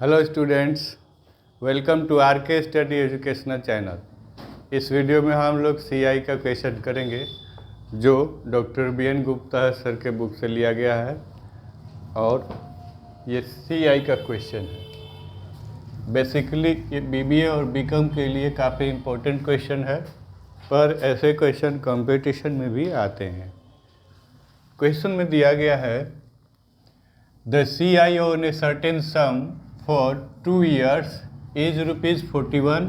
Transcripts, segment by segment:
Hello students, welcome to R K study educational channel. इस video में हम लोग सीआई का क्वेश्चन करेंगे जो डॉक्टर बी.एन. गुप्ता सर के बुक से लिया गया है और ये सीआई का क्वेश्चन है। बेसिकली ये बीबीए और बीकॉम के लिए काफ़ी इम्पोर्टेंट क्वेश्चन है, पर ऐसे क्वेश्चन कंपटीशन में भी आते हैं। क्वेश्चन में दिया गया है The CI on a certain sum for 2 years is rupees 41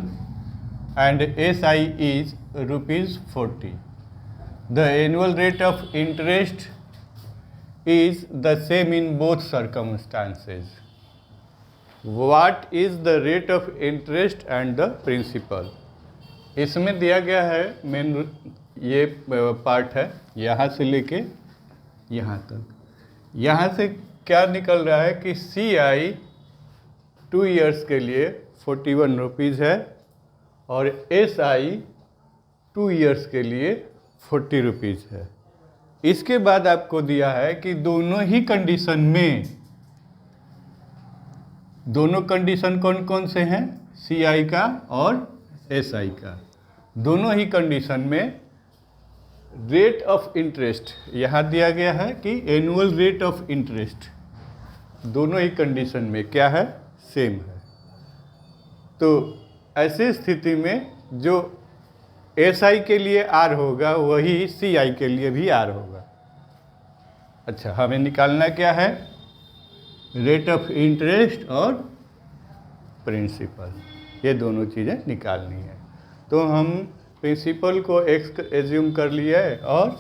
and SI is rupees 40. The annual rate of interest is the same in both circumstances. What is the rate of interest and the principal? इसमें दिया गया है main ये part है यहाँ से लेके यहाँ तक। यहाँ से क्या निकल रहा है कि CI 2 इयर्स के लिए 41 रुपीज़ है और SI 2 इयर्स के लिए 40 रुपीज़ है। इसके बाद आपको दिया है कि दोनों ही कंडीशन में, दोनों कंडीशन कौन कौन से हैं, CI का और SI का, दोनों ही कंडीशन में रेट ऑफ इंटरेस्ट यहाँ दिया गया है कि एनुअल रेट ऑफ इंटरेस्ट दोनों ही कंडीशन में क्या है, सेम है। तो ऐसी स्थिति में जो SI के लिए R होगा वही CI के लिए भी R होगा। अच्छा, हमें निकालना क्या है, रेट ऑफ इंटरेस्ट और प्रिंसिपल, ये दोनों चीज़ें निकालनी है। तो हम प्रिंसिपल को x एज्यूम कर लिया है और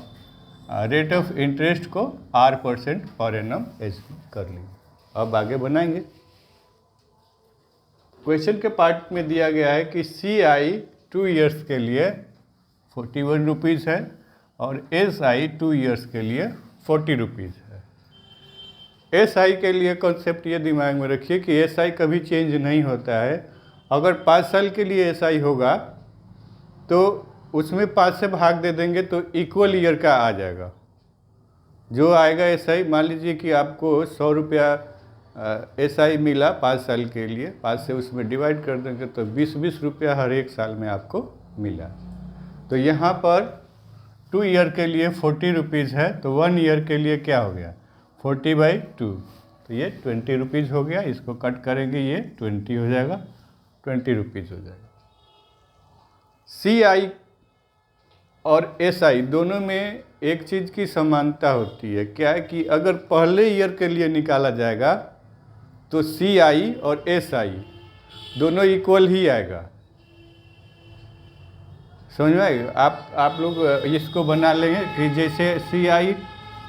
रेट ऑफ इंटरेस्ट को R% पर एनम एज्यूम कर लिया। अब आगे बनाएंगे। क्वेश्चन के पार्ट में दिया गया है कि CI 2 इयर्स के लिए 41 रुपीज़ है और SI 2 इयर्स के लिए 40 रुपीज़ है। SI के लिए कॉन्सेप्ट ये दिमाग में रखिए कि SI कभी चेंज नहीं होता है। अगर 5 साल के लिए SI होगा तो उसमें 5 से भाग दे देंगे तो इक्वल ईयर का आ जाएगा। जो आएगा SI, मान लीजिए कि आपको 100 रुपया SI मिला 5 साल के लिए, 5 से उसमें डिवाइड कर देंगे तो 20-20 रुपया हर एक साल में आपको मिला। तो यहाँ पर 2 ईयर के लिए 40 रुपीज़ है, तो 1 ईयर के लिए क्या हो गया, 40/2, तो ये 20 रुपीज़ हो गया। इसको कट करेंगे, ये 20 हो जाएगा, 20 रुपीज़ हो जाएगा। CI और SI दोनों में एक चीज़ की समानता होती है, क्या है कि अगर पहले ईयर के लिए निकाला जाएगा तो CI और SI दोनों इक्वल ही आएगा। समझ में आएगा? आप लोग इसको बना लेंगे कि जैसे CI,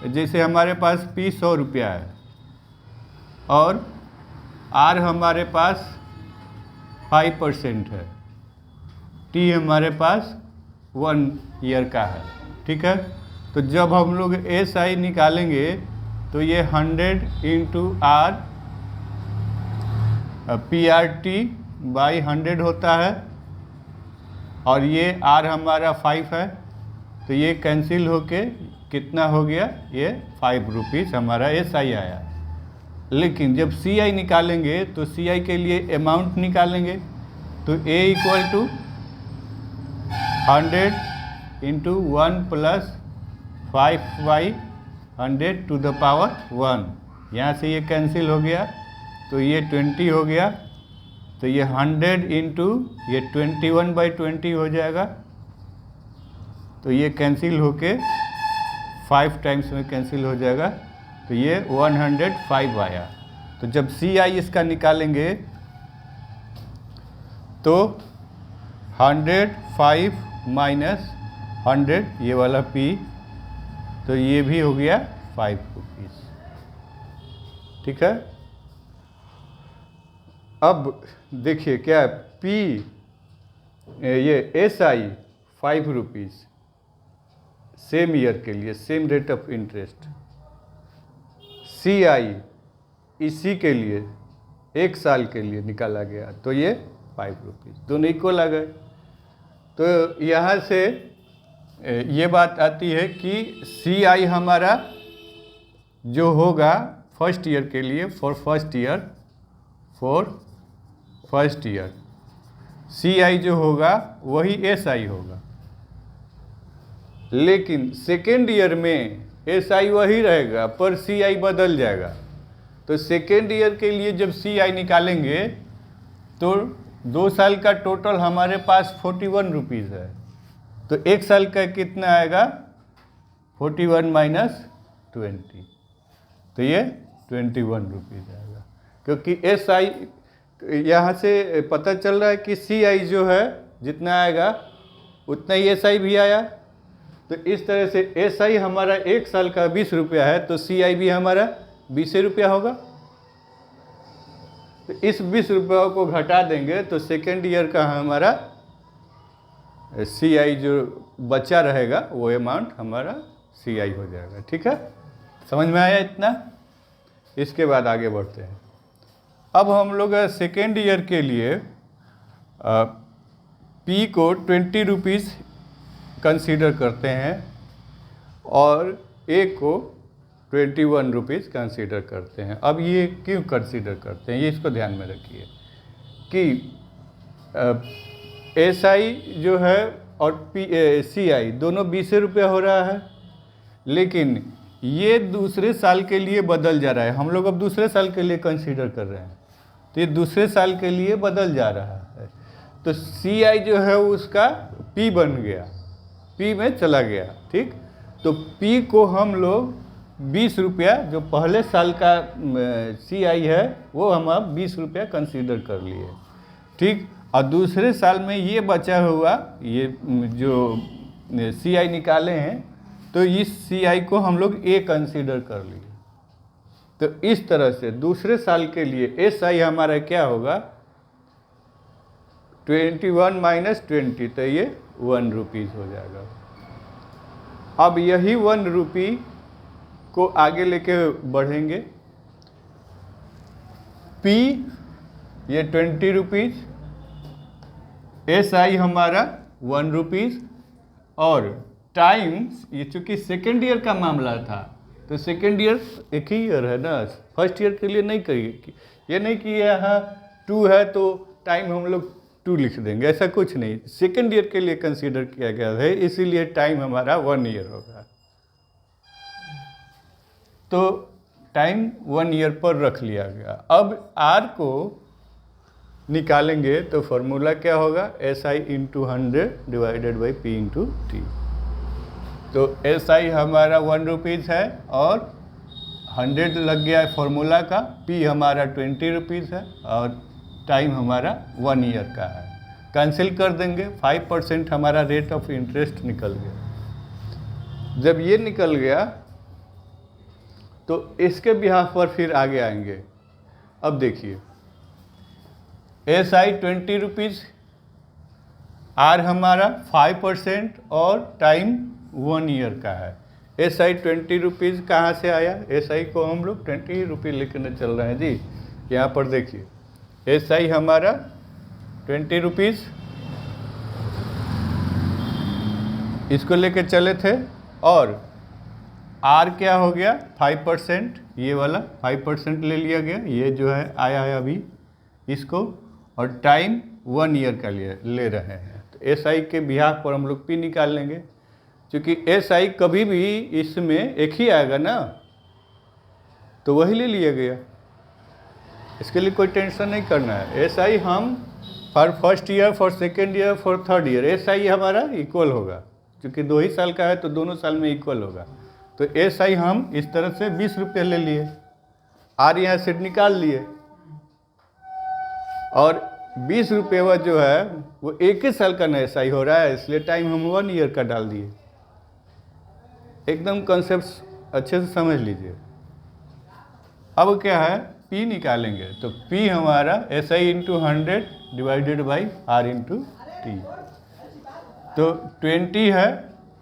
जैसे हमारे पास P 100 रुपया है और R हमारे पास 5% है, T हमारे पास 1 ईयर का है, ठीक है। तो जब हम लोग SI निकालेंगे तो ये 100 × R PRT/100 होता है और ये R हमारा 5 है, तो ये कैंसिल होके कितना हो गया, ये 5 रुपीज़ हमारा SI आया। लेकिन जब CI निकालेंगे तो CI के लिए अमाउंट निकालेंगे, तो A = 100 × 1 + 5/100 to the power 1। यहाँ से ये कैंसिल हो गया तो ये 20 हो गया, तो ये 100 × ये 21/20 हो जाएगा, तो ये कैंसिल होके 5 टाइम्स में कैंसिल हो जाएगा, तो ये 105 आया। तो जब CI इसका निकालेंगे तो 105 - 100 ये वाला P, तो ये भी हो गया 5 रुपीज़, ठीक है। अब देखिए क्या है, P ये SI 5 रुपीज़ सेम ईयर के लिए, same rate of interest. CI इसी के लिए 1 साल के लिए निकाला गया, तो ये 5 रुपीज़, दोनों इक्वल आ गए। तो यहाँ से ये बात आती है कि CI हमारा जो होगा फर्स्ट ईयर के लिए, for first year for first year. CI जो होगा वही SI होगा, लेकिन सेकेंड ईयर में SI वही रहेगा पर CI बदल जाएगा। तो सेकेंड ईयर के लिए जब CI निकालेंगे तो 2 साल का टोटल हमारे पास 41 रुपीज़ है, तो 1 साल का कितना आएगा 41 माइनस 20, तो ये 21 रुपीज़ आएगा। क्योंकि SI यहाँ से पता चल रहा है कि CI जो है जितना आएगा उतना ही SI भी आया। तो इस तरह से SI हमारा 1 साल का 20 रुपया है, तो CI भी हमारा 20 रुपया होगा। तो इस 20 रुपये को घटा देंगे तो सेकेंड ईयर का हमारा CI जो बचा रहेगा वो अमाउंट हमारा CI हो जाएगा। ठीक है, समझ में आया इतना? इसके बाद आगे बढ़ते हैं। अब हम लोग सेकेंड ईयर के लिए P को 20 रुपीज़ कंसीडर करते हैं और A को 21 रुपीज़ कंसीडर करते हैं। अब ये क्यों कंसीडर करते हैं, ये इसको ध्यान में रखिए कि SI जो है और CI दोनों 20 रुपये हो रहा है, लेकिन ये दूसरे साल के लिए बदल जा रहा है। हम लोग अब दूसरे साल के लिए कंसीडर कर रहे हैं, तो ये दूसरे साल के लिए बदल जा रहा है। तो CI जो है उसका P बन गया, P में चला गया। ठीक, तो P को हम लोग 20 रुपया, जो पहले साल का CI है वो हम अब 20 रुपया कंसीडर कर लिए। ठीक, और दूसरे साल में ये बचा हुआ ये जो CI निकाले हैं, तो इस CI को हम लोग A कंसीडर कर लिए। तो इस तरह से दूसरे साल के लिए SI हमारा क्या होगा 21 माइनस 20, तो ये 1 रुपीज़ हो जाएगा। अब यही 1 रुपी को आगे लेके बढ़ेंगे। P ये 20 रुपीज़, SI हमारा 1 रुपीज़, और टाइम्स ये चूँकि सेकेंड ईयर का मामला था तो सेकेंड ईयर एक ही ईयर है ना, फर्स्ट ईयर के लिए नहीं करिए। ये नहीं कि यहाँ 2 है तो टाइम हम लोग 2 लिख देंगे, ऐसा कुछ नहीं। सेकेंड ईयर के लिए कंसीडर किया गया है, इसीलिए टाइम हमारा 1 ईयर होगा। तो टाइम 1 ईयर पर रख लिया गया। अब R को निकालेंगे तो फॉर्मूला क्या होगा SI into 100 divided by P into T। तो SI हमारा 1 रुपीज़ है और 100 लग गया है फॉर्मूला का, P हमारा 20 रुपीज़ है और टाइम हमारा 1 ईयर का है। कैंसिल कर देंगे, 5% हमारा रेट ऑफ इंटरेस्ट निकल गया। जब ये निकल गया तो इसके बिहाफ पर फिर आगे आएंगे। अब देखिए SI 20 रुपीज़, R हमारा 5% और टाइम 1 ईयर का है। SI 20 रुपीज़ कहाँ से आया, SI को हम लोग 20 रुपये लेकर चल रहे हैं जी। यहाँ पर देखिए SI हमारा 20 रुपीज़ इसको लेके चले थे, और R क्या हो गया 5%, ये वाला 5% ले लिया गया, ये जो है आया है अभी इसको, और टाइम 1 ईयर का ले रहे हैं। तो SI के बिहाफ पर हम लोग P निकाल लेंगे, क्योंकि SI कभी भी इसमें एक ही आएगा ना, तो वही ले लिया गया, इसके लिए कोई टेंशन नहीं करना है। SI हम for first year, for second year, for third year SI हमारा इक्वल होगा, क्योंकि 2 ही साल का है तो दोनों साल में इक्वल होगा। तो SI हम इस तरह से 20 रुपये ले लिए, R यहाँ से निकाल लिए, और 20 रुपये वह जो है वो 1 ही साल का ना SI हो रहा है, इसलिए टाइम हम 1 ईयर का डाल दिए। एकदम कॉन्सेप्ट अच्छे से समझ लीजिए। अब क्या है P निकालेंगे, तो P हमारा SI into 100 divided by R into T। तो 20 है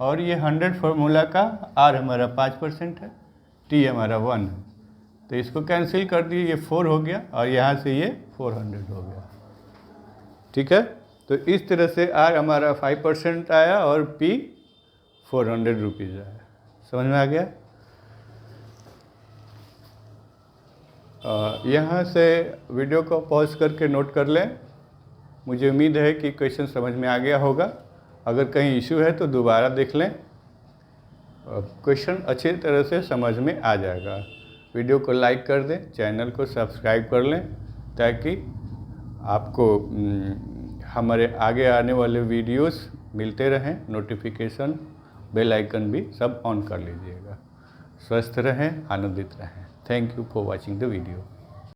और ये 100 फार्मूला का, R हमारा 5% है, T हमारा 1 है, तो इसको कैंसिल कर दिए, ये 4 हो गया और यहाँ से ये 400 हो गया। ठीक है, तो इस तरह से R हमारा 5% आया और P 400 रुपीज़ आया। समझ में आ गया? यहाँ से वीडियो को पॉज करके नोट कर लें। मुझे उम्मीद है कि क्वेश्चन समझ में आ गया होगा। अगर कहीं इशू है तो दोबारा देख लें, क्वेश्चन अच्छी तरह से समझ में आ जाएगा। वीडियो को लाइक कर दें, चैनल को सब्सक्राइब कर लें ताकि आपको हमारे आगे आने वाले वीडियोस मिलते रहें। नोटिफिकेशन, बेल आइकन भी सब ऑन कर लीजिएगा। स्वस्थ रहें, आनंदित रहें। Thank you for watching the video.